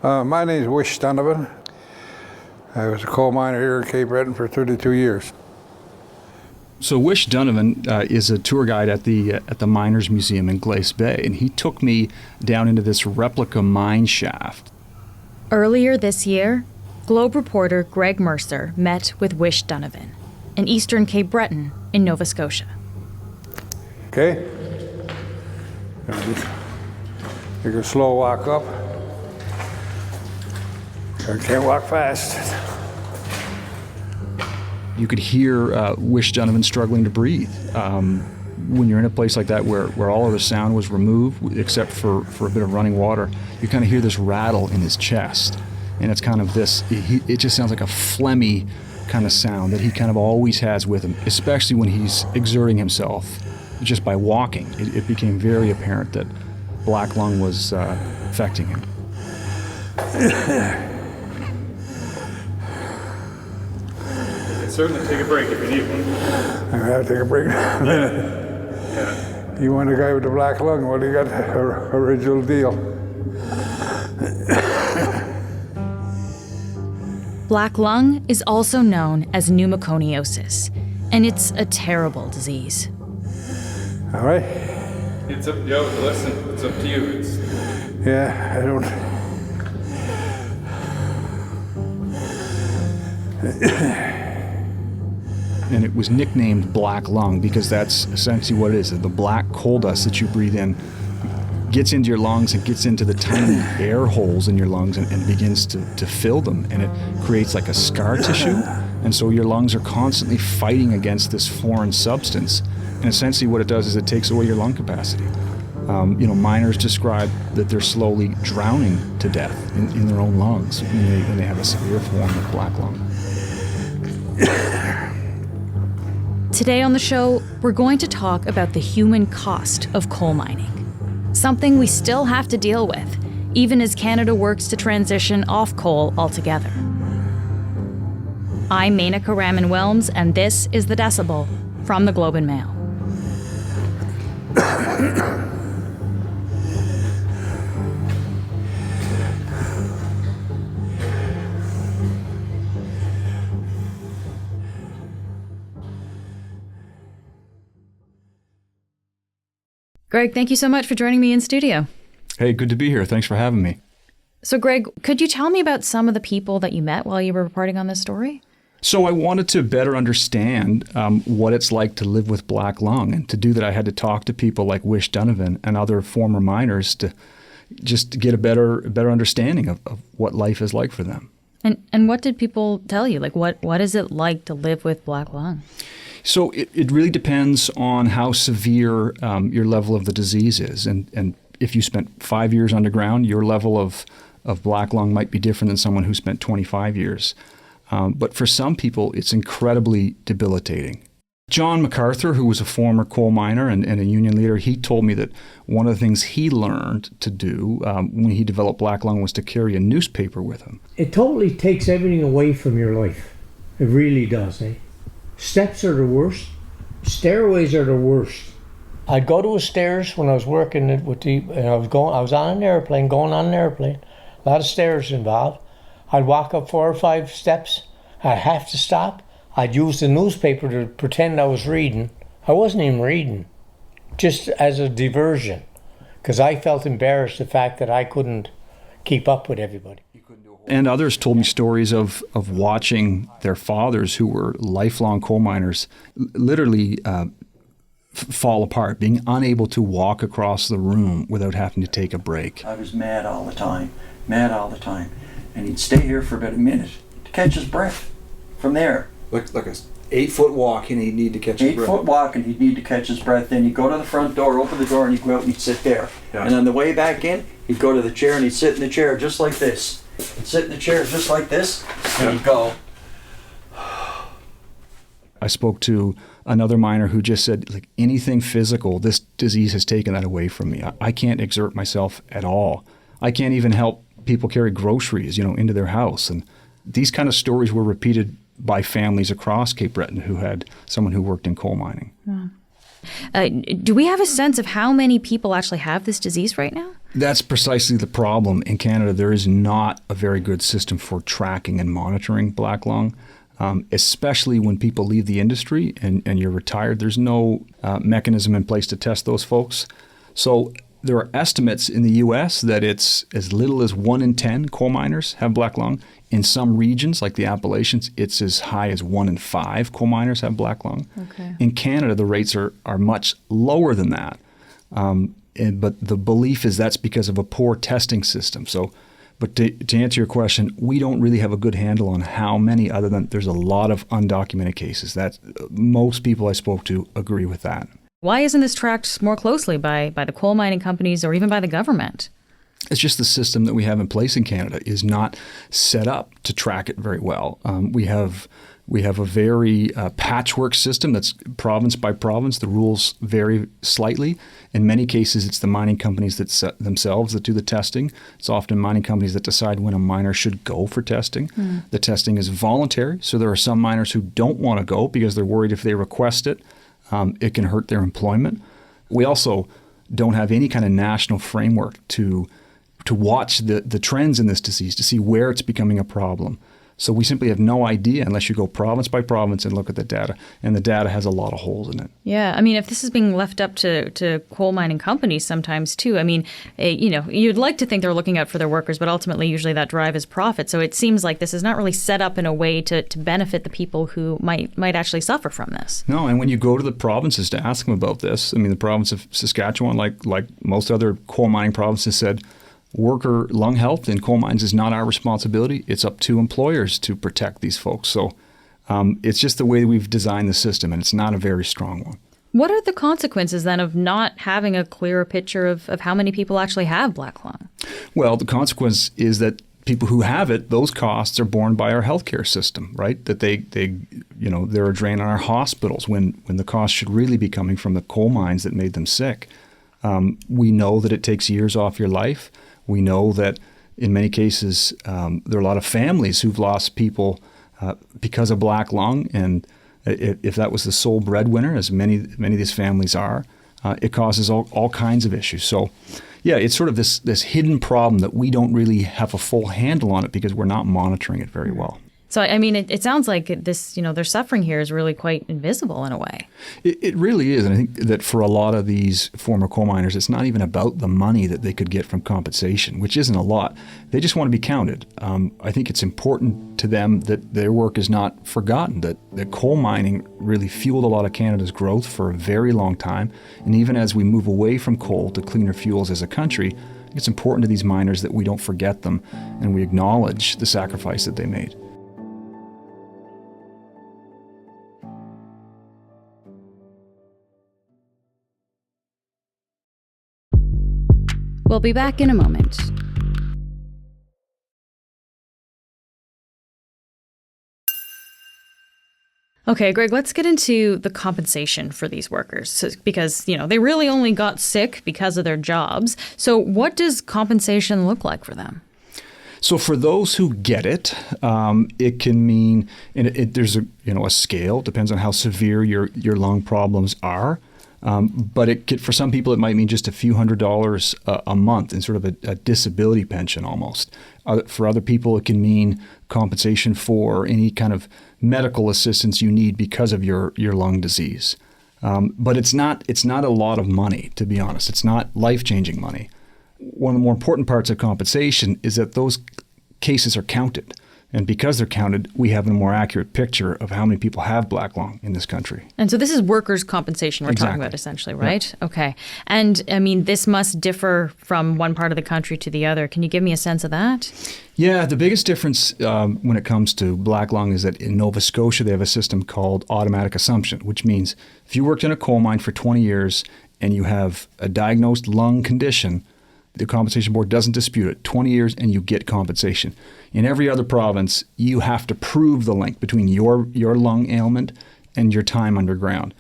My name is Wish Donovan. I was a coal miner here in Cape Breton for 32 years. So Wish Donovan is a tour guide at the Miners Museum in Glace Bay, and he took me down into this replica mine shaft. Earlier this year, Globe reporter Greg Mercer met with Wish Donovan in eastern Cape Breton in Nova Scotia. Okay? You can slow walk up. You can't walk fast. You could hear Wish Donovan struggling to breathe. When you're in a place like that where all of the sound was removed except for a bit of running water, you kind of hear this rattle in his chest. And it's kind of this, it just sounds like a phlegmy kind of sound that he kind of always has with him, especially when he's exerting himself just by walking. It became very apparent that black lung was affecting him. Certainly take a break if you need one. I'm gonna have to take a break in a minute. Yeah. You want a guy with the black lung? Well, you got the original deal. Black lung is also known as pneumoconiosis, and it's a terrible disease. All right? It's up, listen, it's up to you. Yeah, I don't... And it was nicknamed black lung because that's essentially what it is. The black coal dust that you breathe in gets into your lungs and gets into the tiny air holes in your lungs and begins to fill them, and it creates like a scar tissue. And so your lungs are constantly fighting against this foreign substance. And essentially what it does is it takes away your lung capacity. Miners describe that they're slowly drowning to death in their own lungs when they have a severe form of black lung. Today on the show, we're going to talk about the human cost of coal mining. Something we still have to deal with, even as Canada works to transition off coal altogether. I'm Menaka Raman-Wilms, and this is The Decibel from the Globe and Mail. Greg, thank you so much for joining me in studio. Hey, good to be here. Thanks for having me. So, Greg, could you tell me about some of the people that you met while you were reporting on this story? So I wanted to better understand what it's like to live with black lung. And to do that, I had to talk to people like Wish Donovan and other former miners to just get a better understanding of what life is like for them. And what did people tell you? Like, what is it like to live with black lung? So it really depends on how severe your level of the disease is. And if you spent 5 years underground, your level of black lung might be different than someone who spent 25 years. But for some people, it's incredibly debilitating. John MacArthur, who was a former coal miner and a union leader, he told me that one of the things he learned to do when he developed black lung was to carry a newspaper with him. It totally takes everything away from your life. It really does, eh? Steps are the worst. Stairways are the worst. I'd go to the stairs when I was working with I was on an airplane, going on an airplane. A lot of stairs involved. I'd walk up 4 or 5 steps. I'd have to stop. I'd use the newspaper to pretend I was reading. I wasn't even reading, just as a diversion, because I felt embarrassed the fact that I couldn't keep up with everybody. And others told me stories of watching their fathers, who were lifelong coal miners, literally fall apart, being unable to walk across the room without having to take a break. I was mad all the time. And he'd stay here for about a minute to catch his breath from there. Like a 8-foot walk, and he'd need to catch his breath. 8-foot walk, and he'd need to catch his breath. Then he'd go to the front door, open the door, and he'd go out and he'd sit there. Yeah. And on the way back in, he'd go to the chair and he'd sit in the chair just like this. He'd sit in the chair just like this, and he'd go. I spoke to another miner who just said, like, anything physical, this disease has taken that away from me. I can't exert myself at all. I can't even help people carry groceries, into their house. And these kind of stories were repeated by families across Cape Breton who had someone who worked in coal mining. Yeah. Do we have a sense of how many people actually have this disease right now? That's precisely the problem. In Canada, there is not a very good system for tracking and monitoring black lung, especially when people leave the industry and you're retired. There's no mechanism in place to test those folks. So there are estimates in the U.S. that it's as little as 1 in 10 coal miners have black lung. In some regions, like the Appalachians, it's as high as 1 in 5 coal miners have black lung. Okay. In Canada, the rates are much lower than that. But the belief is that's because of a poor testing system. But to answer your question, we don't really have a good handle on how many, other than there's a lot of undocumented cases. That most people I spoke to agree with that. Why isn't this tracked more closely by the coal mining companies or even by the government? It's just the system that we have in place in Canada is not set up to track it very well. We have a very patchwork system that's province by province. The rules vary slightly. In many cases, it's the mining companies themselves that do the testing. It's often mining companies that decide when a miner should go for testing. The testing is voluntary, so there are some miners who don't want to go because they're worried if they request it, it can hurt their employment. We also don't have any kind of national framework to watch the trends in this disease, to see where it's becoming a problem. So we simply have no idea unless you go province by province and look at the data. And the data has a lot of holes in it. Yeah. I mean, if this is being left up to coal mining companies sometimes too, I mean, you'd like to think they're looking out for their workers, but ultimately usually that drive is profit. So it seems like this is not really set up in a way to benefit the people who might actually suffer from this. No, and when you go to the provinces to ask them about this, I mean, the province of Saskatchewan, like most other coal mining provinces, said, worker lung health in coal mines is not our responsibility. It's up to employers to protect these folks. So it's just the way we've designed the system, and it's not a very strong one. What are the consequences then of not having a clearer picture of how many people actually have black lung? Well, the consequence is that people who have it, those costs are borne by our healthcare system, right? That they're a drain on our hospitals when the cost should really be coming from the coal mines that made them sick. We know that it takes years off your life. We know that in many cases there are a lot of families who've lost people because of black lung, and if that was the sole breadwinner, as many of these families are, it causes all kinds of issues. So, yeah, it's sort of this hidden problem that we don't really have a full handle on it because we're not monitoring it very well. So, I mean, it sounds like this, their suffering here is really quite invisible in a way. It really is. And I think that for a lot of these former coal miners, it's not even about the money that they could get from compensation, which isn't a lot. They just want to be counted. I think it's important to them that their work is not forgotten, that coal mining really fueled a lot of Canada's growth for a very long time. And even as we move away from coal to cleaner fuels as a country, it's important to these miners that we don't forget them and we acknowledge the sacrifice that they made. We'll be back in a moment. Okay, Greg, let's get into the compensation for these workers because, they really only got sick because of their jobs. So what does compensation look like for them? So for those who get it, it can mean, and there's a scale, it depends on how severe your lung problems are. But for some people, it might mean just a few $100s a month in sort of a disability pension almost. For other people, it can mean compensation for any kind of medical assistance you need because of your lung disease. But it's not a lot of money, to be honest. It's not life-changing money. One of the more important parts of compensation is that those cases are counted. And because they're counted, we have a more accurate picture of how many people have black lung in this country. And so this is workers' compensation we're talking about essentially, right? Yeah. Okay. And I mean, this must differ from one part of the country to the other. Can you give me a sense of that? Yeah, the biggest difference when it comes to black lung is that in Nova Scotia, they have a system called automatic assumption, which means if you worked in a coal mine for 20 years and you have a diagnosed lung condition, the compensation board doesn't dispute it. 20 years and you get compensation. In every other province, you have to prove the link between your lung ailment and your time underground.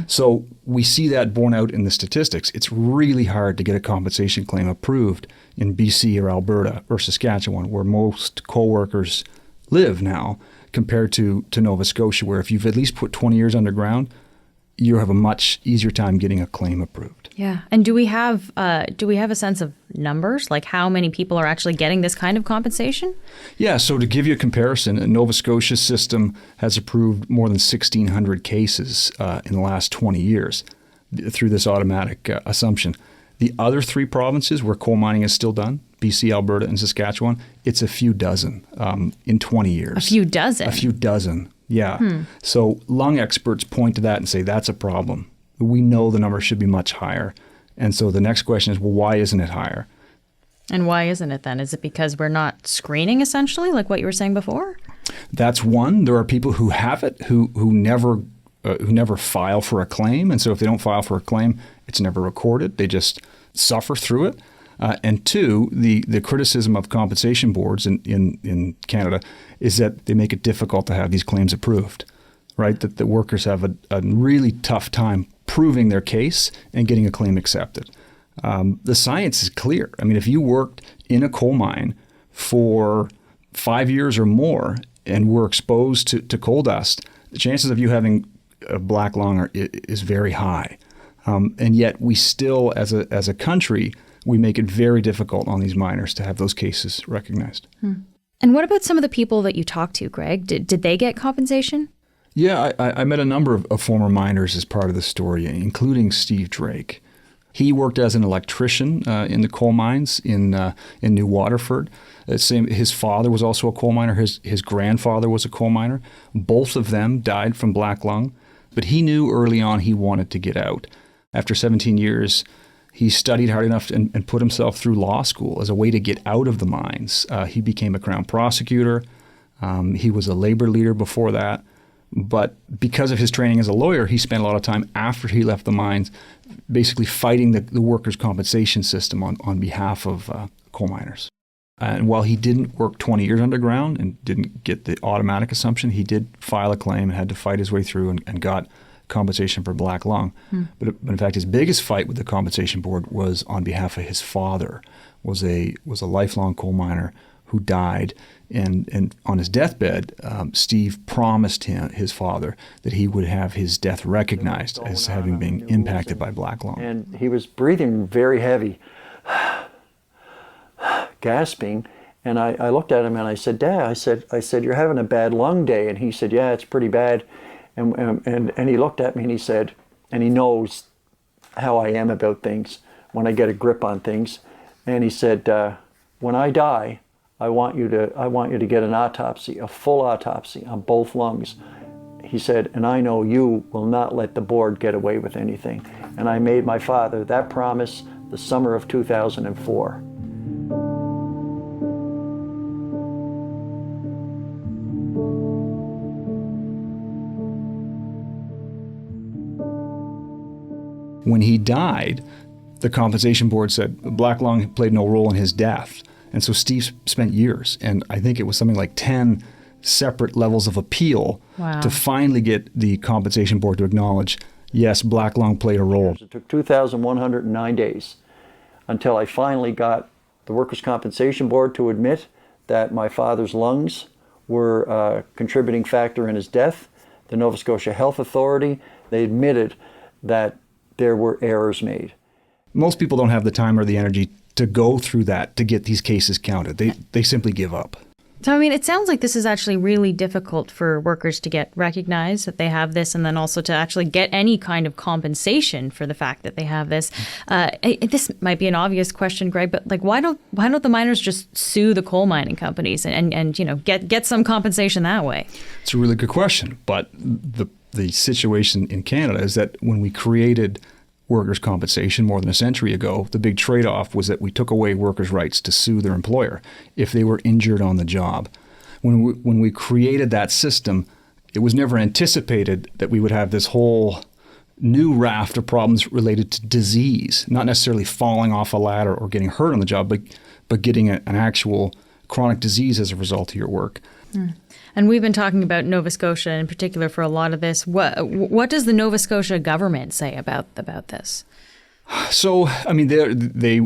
So we see that borne out in the statistics. It's really hard to get a compensation claim approved in BC or Alberta or Saskatchewan, where most coal workers live now, compared to Nova Scotia, where if you've at least put 20 years underground, you have a much easier time getting a claim approved. Yeah. And do we have a sense of numbers, like how many people are actually getting this kind of compensation? Yeah, so to give you a comparison, Nova Scotia's system has approved more than 1,600 cases in the last 20 years through this automatic assumption. The other three provinces where coal mining is still done, BC, Alberta, and Saskatchewan, it's a few dozen in 20 years. A few dozen? A few dozen, yeah. So lung experts point to that and say that's a problem. We know the number should be much higher. And so the next question is, well, why isn't it higher? And why isn't it then? Is it because we're not screening, essentially, like what you were saying before? That's one. There are people who have it who never file for a claim. And so if they don't file for a claim, it's never recorded. They just suffer through it. And two, the criticism of compensation boards in Canada is that they make it difficult to have these claims approved, right? That the workers have a really tough time proving their case and getting a claim accepted. The science is clear. I mean, if you worked in a coal mine for 5 years or more and were exposed to coal dust, the chances of you having a black lung is very high. And yet we still, as a country, we make it very difficult on these miners to have those cases recognized. And what about some of the people that you talked to, Greg? Did they get compensation? Yeah, I met a number of former miners as part of the story, including Steve Drake. He worked as an electrician in the coal mines in New Waterford. His father was also a coal miner. His grandfather was a coal miner. Both of them died from black lung, but he knew early on he wanted to get out. After 17 years, he studied hard enough and put himself through law school as a way to get out of the mines. He became a Crown prosecutor. He was a labor leader before that. But because of his training as a lawyer, he spent a lot of time after he left the mines basically fighting the workers' compensation system on behalf of coal miners. And while he didn't work 20 years underground and didn't get the automatic assumption, he did file a claim and had to fight his way through and got compensation for black lung. But in fact, his biggest fight with the compensation board was on behalf of his father, was a lifelong coal miner who died. And on his deathbed, Steve promised his father that he would have his death recognized as having been impacted by black lung. And he was breathing very heavy, gasping. And I looked at him and I said, Dad, I said, you're having a bad lung day. And he said, yeah, it's pretty bad. And he looked at me and he said, and he knows how I am about things when I get a grip on things. And he said, when I die, I want you to get an autopsy, a full autopsy on both lungs. He said, and I know you will not let the board get away with anything. And I made my father that promise the summer of 2004. When he died, the compensation board said black lung played no role in his death. And so Steve spent years, and I think it was something like 10 separate levels of appeal to finally get the compensation board to acknowledge, yes, black lung played a role. It took 2,109 days until I finally got the Workers' Compensation Board to admit that my father's lungs were a contributing factor in his death. The Nova Scotia Health Authority, they admitted that there were errors made. Most people don't have the time or the energy to go through that to get these cases counted. They simply give up. So, I mean, it sounds like this is actually really difficult for workers to get recognized that they have this, and then also to actually get any kind of compensation for the fact that they have this. This might be an obvious question, Greg, but like, why don't the miners just sue the coal mining companies and you know get some compensation that way? It's a really good question, but the situation in Canada is that when we created workers' compensation more than a century ago, the big trade-off was that we took away workers' rights to sue their employer if they were injured on the job. When we created that system, it was never anticipated that we would have this whole new raft of problems related to disease, not necessarily falling off a ladder or getting hurt on the job, but getting an actual chronic disease as a result of your work. And we've been talking about Nova Scotia in particular for a lot of this. What does the Nova Scotia government say about this? So, I mean, they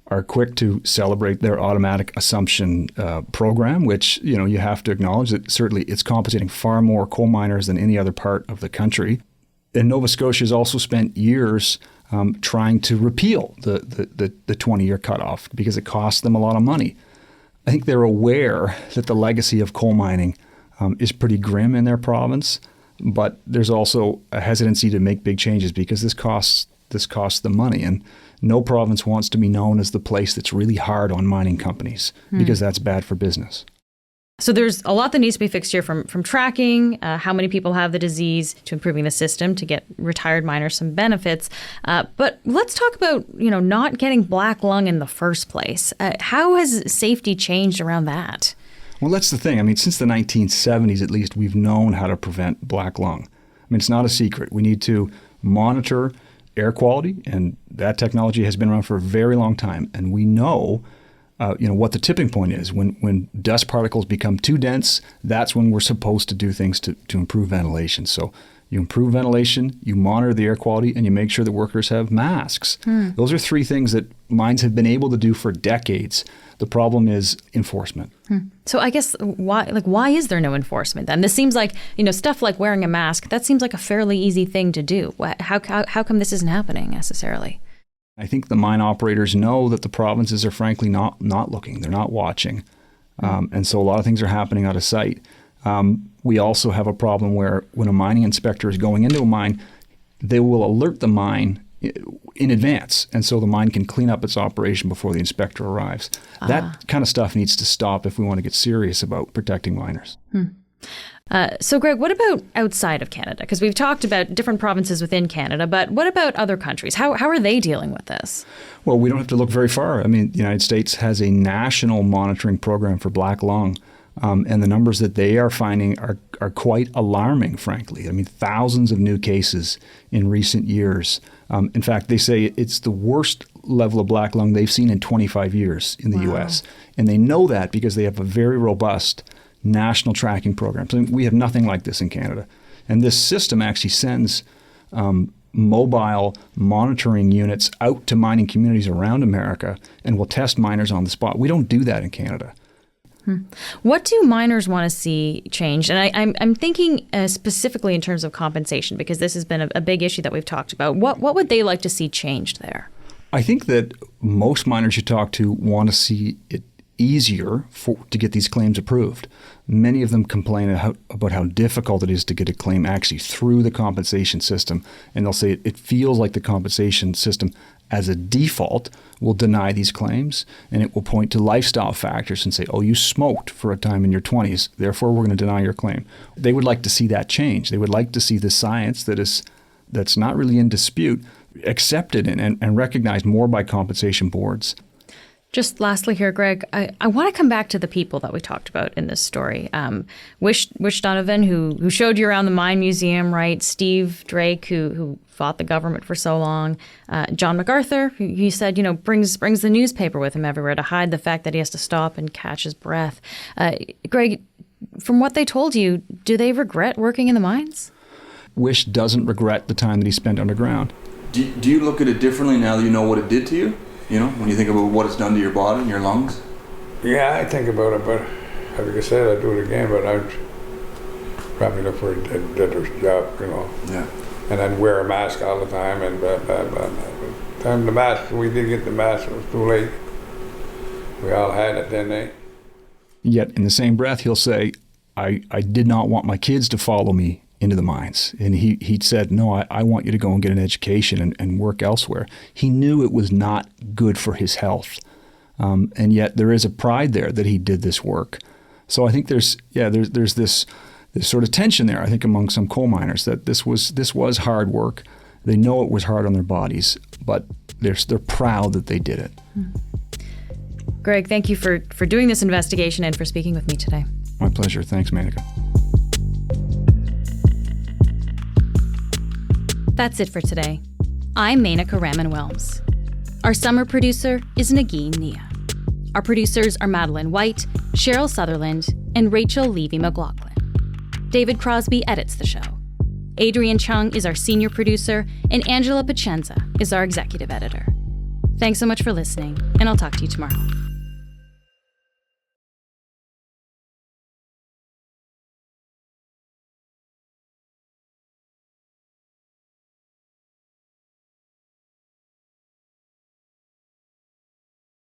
are quick to celebrate their automatic assumption program, which, you know, you have to acknowledge that certainly it's compensating far more coal miners than any other part of the country. And Nova Scotia has also spent years trying to repeal the 20-year cutoff because it costs them a lot of money. I think they're aware that the legacy of coal mining is pretty grim in their province, but there's also a hesitancy to make big changes because this costs them money. And no province wants to be known as the place that's really hard on mining companies because that's bad for business. So there's a lot that needs to be fixed here, from tracking how many people have the disease to improving the system to get retired miners some benefits. But let's talk about, not getting black lung in the first place. How has safety changed around that? Well, that's the thing. I mean, since the 1970s, at least, we've known how to prevent black lung. I mean, it's not a secret. We need to monitor air quality, and that technology has been around for a very long time. And we know what the tipping point is. When dust particles become too dense, that's when we're supposed to do things to improve ventilation. So you improve ventilation, you monitor the air quality, and you make sure that workers have masks. Those are three things that mines have been able to do for decades. The problem is enforcement. So I guess why is there no enforcement then? This seems like, stuff like wearing a mask, that seems like a fairly easy thing to do. How come this isn't happening necessarily? I think the mine operators know that the provinces are frankly not looking. They're not watching. And so a lot of things are happening out of sight. We also have a problem where when a mining inspector is going into a mine, they will alert the mine in advance. And so the mine can clean up its operation before the inspector arrives. That kind of stuff needs to stop if we want to get serious about protecting miners. So, Greg, what about outside of Canada? Because we've talked about different provinces within Canada, but what about other countries? How are they dealing with this? Well, we don't have to look very far. I mean, the United States has a national monitoring program for black lung, and the numbers that they are finding are quite alarming, frankly. I mean, thousands of new cases in recent years. In fact, they say it's the worst level of black lung they've seen in 25 years in the U.S., and they know that because they have a very robust national tracking programs. I mean, we have nothing like this in Canada. And this system actually sends mobile monitoring units out to mining communities around America and will test miners on the spot. We don't do that in Canada. What do miners want to see changed? And I'm thinking specifically in terms of compensation, because this has been a big issue that we've talked about. What would they like to see changed there? I think that most miners you talk to want to see it easier to get these claims approved. Many of them complain about how difficult it is to get a claim actually through the compensation system. And they'll say it feels like the compensation system as a default will deny these claims, and it will point to lifestyle factors and say, oh, you smoked for a time in your 20s, therefore we're going to deny your claim. They would like to see that change. They would like to see the science that's not really in dispute accepted and recognized more by compensation boards. Just lastly here, Greg, I want to come back to the people that we talked about in this story. Wish Donovan, who showed you around the mine museum, right? Steve Drake, who fought the government for so long. John MacArthur, who you said, brings the newspaper with him everywhere to hide the fact that he has to stop and catch his breath. Greg, from what they told you, do they regret working in the mines? Wish doesn't regret the time that he spent underground. Do you look at it differently now that you know what it did to you? When you think about what it's done to your body and your lungs? Yeah, I think about it, but like I said, I'd do it again, but I'd probably look for a better job, Yeah. And I'd wear a mask all the time, and blah, blah, blah, blah. The mask, we did get the mask, it was too late. We all had it then, eh? Yet in the same breath, he'll say, I did not want my kids to follow me into the mines. And he said, no, I want you to go and get an education and work elsewhere. He knew it was not good for his health. And yet there is a pride there that he did this work. So I think there's this sort of tension there, I think, among some coal miners, that this was hard work. They know it was hard on their bodies, but they're proud that they did it. Greg, thank you for doing this investigation and for speaking with me today. My pleasure. Thanks, Menaka. That's it for today. I'm Menaka Raman-Wilms. Our summer producer is Nagin Nia. Our producers are Madeline White, Cheryl Sutherland, and Rachel Levy-McLaughlin. David Crosby edits the show. Adrian Chung is our senior producer, and Angela Pacenza is our executive editor. Thanks so much for listening, and I'll talk to you tomorrow.